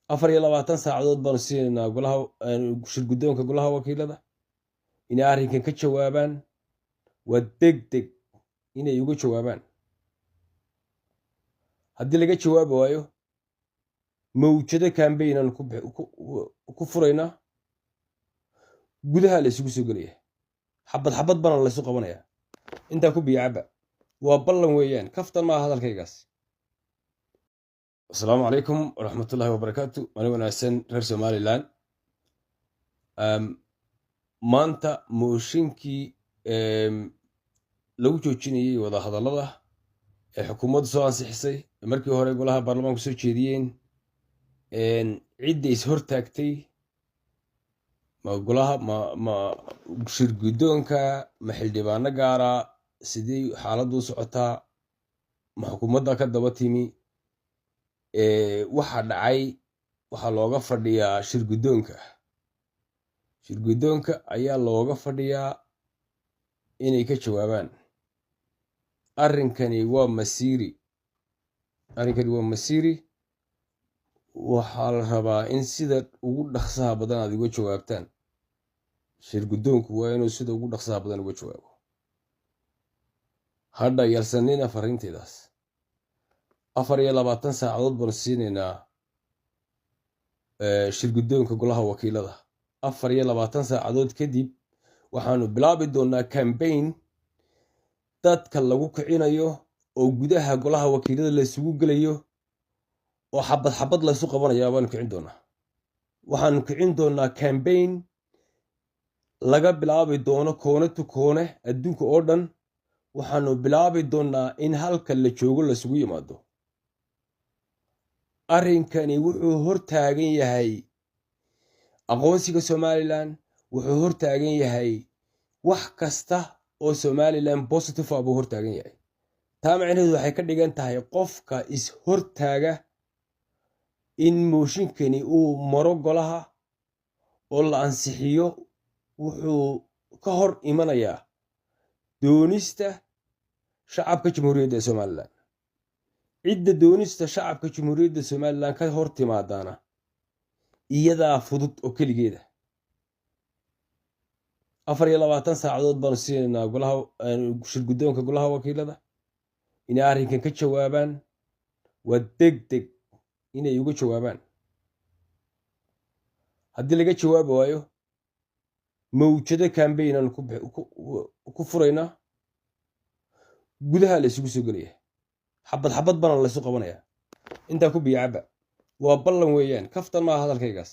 24 saacadood baanu siinaynaa golaha shirguddoonka golaha wakiilada inay arrinkan ka jawaabaan. waa degdeg inay uga jawaabaan. haddii laga jawaabi waayo mawjado kambaynaan ku furaynaa, gudaha la isugu soo gelaya, xabad xabad bana laysu qabanaya. intaa ku biyacaba waa ballan weeyaan, kaftan maaha hadalkaygaas. asalaamu calaykum waraxmatullaahi wabarakaatu. maalin wanaagsan reer somalilan. maanta mooshinkii lagu joojinayey wadahadallada ee xukuumaddu soo ansixisay, markii hore golaha baarlamaanku soo jeediyeen, cidda is hortaagtay ma golaha ma shirguddoonka ma xildhibaano gaara, sidii xaaladdu u socotaa, ma xukuumadda ka daba timi? waxa dhacay waxaa looga fadhiyaa shirguddoonka ayaa looga fadhiyaa inay ka jawaabaan. arrinkani waa masiiri. waxaa la rabaa in sida ugu dhaqsaha badan aad uga jawaabtaan. shirguddoonku waa inuu sida ugu dhaqsaha badan uga jawaabo. hadha yalsanina fariinteydaas. 24 saacadood baanu siinaynaa shirguddoonka golaha wakiilada. 24 saacadood kadib waxaanu bilaabi doonaa kambayn dadka lagu kicinayo oo gudaha golaha wakiilada laysugu gelayo oo xabad xabad laysu qabanaya. waxaanu kicin doonaa kambayn laga bilaabi doono koone tu koone adduunka oo dhan. waxaanu bilaabi doonaa in halka la joogo laysugu yimaado. arrinkani wuxuu hortaagan yahay aqoonsiga somalilan, wuxuu hortaagan yahay wax kasta oo somalilan positive ah buu hortaagan yahay. taa macnaheedu waxay ka dhigan tahay qofka is hortaaga in mooshinkani uu maro golaha oo la ansixiyo wuxuu ka hor imanayaa doonista shacabka jamhuuriyadda ee somalilan. cidda doonista shacabka jamhuuriyadda somalilan ka hor timaadaana iyadaa fudud oo keligeeda. 24 saacadood baanu siinaynaa golaha shirguddoonka golaha wakiilada inay arrinkan ka jawaabaan. waa degdeg inay uga jawaabaan. haddii laga jawaabi waayo mawjado kambaynaan ku furaynaa, gudaha la isugu soo gelaya, xabad xabad bana laysu qabanaya. intaa ku biyacaba waa ballan weeyaan, kaftan maaha hadalkaygaas.